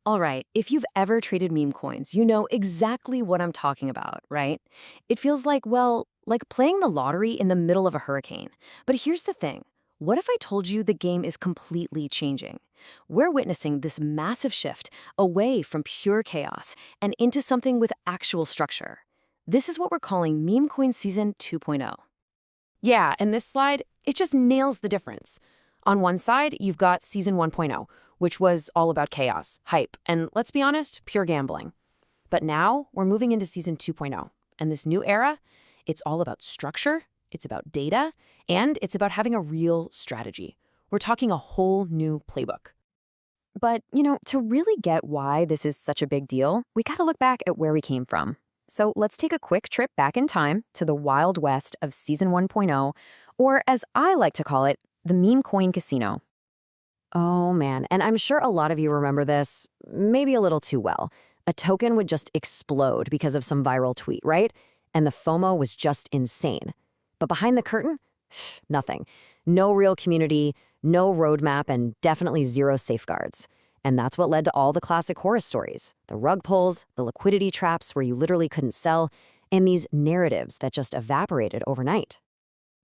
All right, if you've ever traded meme coins, you know exactly what I'm talking about, right? It feels like, well, like playing the lottery in the middle of a hurricane. But here's the thing. What if I told you the game is completely changing? We're witnessing this massive shift away from pure chaos and into something with actual structure. This is what we're calling Meme Coin Season 2.0. Yeah, and this slide, it just nails the difference. On one side, you've got Season 1.0, which was all about chaos, hype, and let's be honest, pure gambling. But now we're moving into Season 2.0, and this new era, it's all about structure, it's about data, and it's about having a real strategy. We're talking a whole new playbook. But, to really get why this is such a big deal, we gotta look back at where we came from. So let's take a quick trip back in time to the Wild West of Season 1.0, or as I like to call it, the meme coin casino. Oh man, and I'm sure a lot of you remember this, maybe a little too well. A token would just explode because of some viral tweet, right? And the FOMO was just insane. But behind the curtain, nothing. No real community, no roadmap, and definitely zero safeguards. And that's what led to all the classic horror stories, the rug pulls, the liquidity traps where you literally couldn't sell, and these narratives that just evaporated overnight.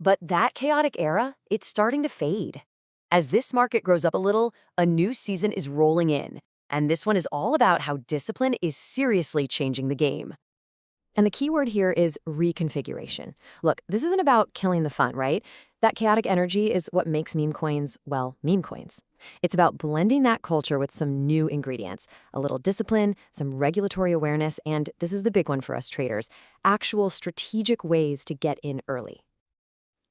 But that chaotic era, it's starting to fade. As this market grows up a little, a new season is rolling in. And this one is all about how discipline is seriously changing the game. And the key word here is reconfiguration. Look, this isn't about killing the fun, right? That chaotic energy is what makes meme coins, well, meme coins. It's about blending that culture with some new ingredients, a little discipline, some regulatory awareness, and this is the big one for us traders, actual strategic ways to get in early.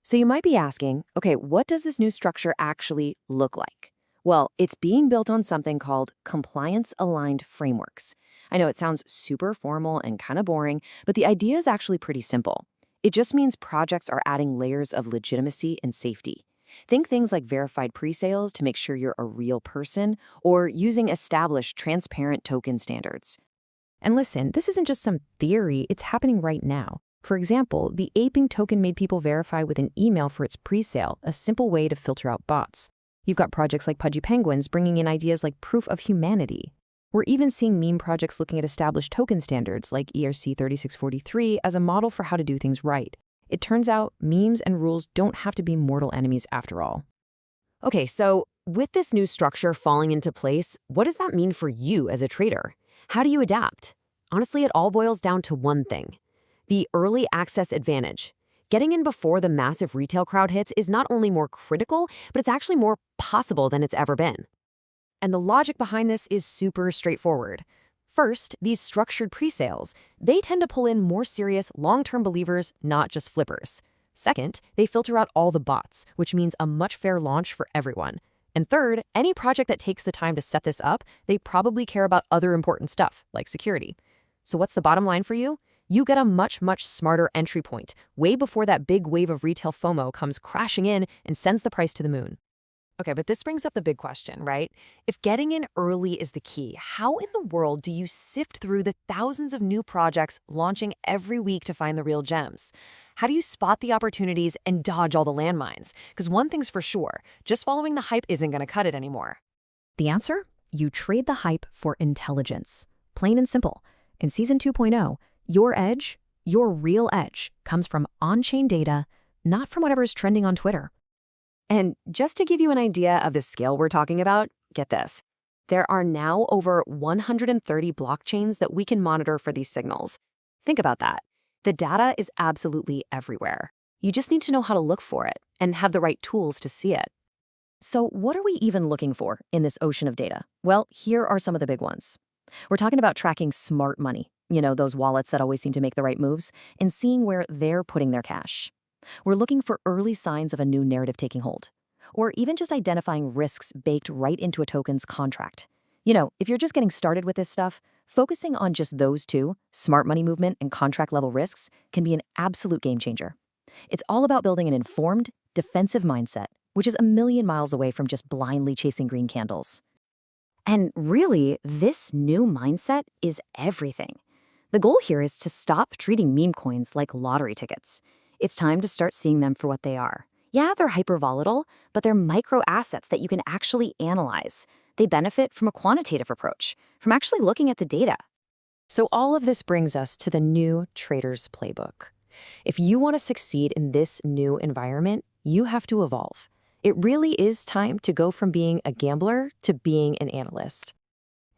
So you might be asking, okay, what does this new structure actually look like? Well, it's being built on something called compliance-aligned frameworks. I know it sounds super formal and kind of boring, but the idea is actually pretty simple. It just means projects are adding layers of legitimacy and safety. Think things like verified pre-sales to make sure you're a real person, or using established transparent token standards. And listen, this isn't just some theory, it's happening right now. For example, the aping token made people verify with an email for its pre-sale, a simple way to filter out bots. You've got projects like Pudgy Penguins bringing in ideas like proof of humanity. We're even seeing meme projects looking at established token standards like ERC 3643 as a model for how to do things right. It turns out memes and rules don't have to be mortal enemies after all. Okay, so with this new structure falling into place, what does that mean for you as a trader? How do you adapt? Honestly, it all boils down to one thing: the early access advantage. Getting in before the massive retail crowd hits is not only more critical, but it's actually more possible than it's ever been. And the logic behind this is super straightforward. First, these structured pre-sales, they tend to pull in more serious, long-term believers, not just flippers. Second, they filter out all the bots, which means a much fair launch for everyone. And third, any project that takes the time to set this up, they probably care about other important stuff, like security. So what's the bottom line for you? You get a much, much smarter entry point, way before that big wave of retail FOMO comes crashing in and sends the price to the moon. Okay, but this brings up the big question, right? If getting in early is the key, how in the world do you sift through the thousands of new projects launching every week to find the real gems? How do you spot the opportunities and dodge all the landmines? Because one thing's for sure, just following the hype isn't going to cut it anymore. The answer? You trade the hype for intelligence. Plain and simple. In Season 2.0, your edge, your real edge, comes from on-chain data, not from whatever's trending on Twitter. And just to give you an idea of the scale we're talking about, get this. There are now over 130 blockchains that we can monitor for these signals. Think about that. The data is absolutely everywhere. You just need to know how to look for it and have the right tools to see it. So what are we even looking for in this ocean of data? Well, here are some of the big ones. We're talking about tracking smart money, those wallets that always seem to make the right moves, and seeing where they're putting their cash. We're looking for early signs of a new narrative taking hold, or even just identifying risks baked right into a token's contract. If you're just getting started with this stuff, focusing on just those two, smart money movement and contract level risks, can be an absolute game changer. It's all about building an informed, defensive mindset, which is a million miles away from just blindly chasing green candles. And really, this new mindset is everything. The goal here is to stop treating meme coins like lottery tickets. It's time to start seeing them for what they are. Yeah, they're hypervolatile, but they're micro assets that you can actually analyze. They benefit from a quantitative approach, from actually looking at the data. So all of this brings us to the new trader's playbook. If you want to succeed in this new environment, you have to evolve. It really is time to go from being a gambler to being an analyst.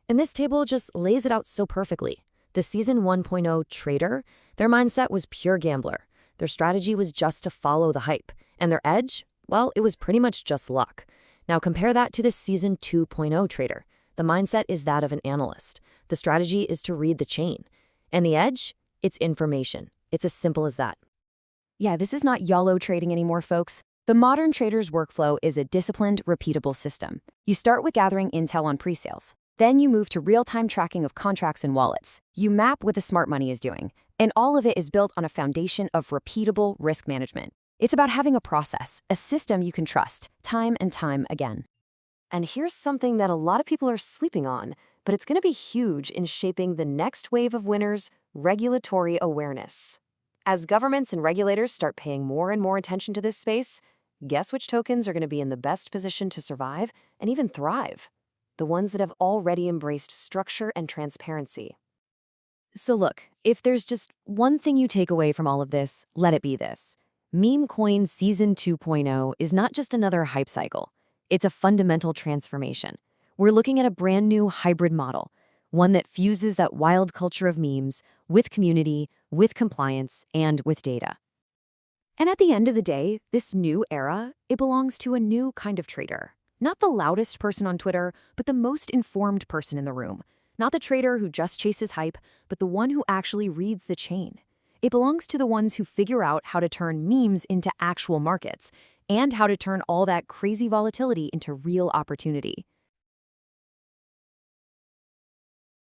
And this table just lays it out so perfectly. The Season 1.0 trader, their mindset was pure gambler. Their strategy was just to follow the hype. And their edge? Well, it was pretty much just luck. Now compare that to the Season 2.0 trader. The mindset is that of an analyst. The strategy is to read the chain. And the edge? It's information. It's as simple as that. Yeah, this is not YOLO trading anymore, folks. The modern trader's workflow is a disciplined, repeatable system. You start with gathering intel on presales. Then you move to real-time tracking of contracts and wallets. You map what the smart money is doing. And all of it is built on a foundation of repeatable risk management. It's about having a process, a system you can trust, time and time again. And here's something that a lot of people are sleeping on, but it's going to be huge in shaping the next wave of winners: regulatory awareness. As governments and regulators start paying more and more attention to this space, guess which tokens are going to be in the best position to survive and even thrive? The ones that have already embraced structure and transparency. So look, if there's just one thing you take away from all of this, let it be this. Meme Coin Season 2.0 is not just another hype cycle. It's a fundamental transformation. We're looking at a brand new hybrid model, one that fuses that wild culture of memes with community, with compliance, and with data. And at the end of the day, this new era, it belongs to a new kind of trader. Not the loudest person on Twitter, but the most informed person in the room. Not the trader who just chases hype, but the one who actually reads the chain. It belongs to the ones who figure out how to turn memes into actual markets and how to turn all that crazy volatility into real opportunity.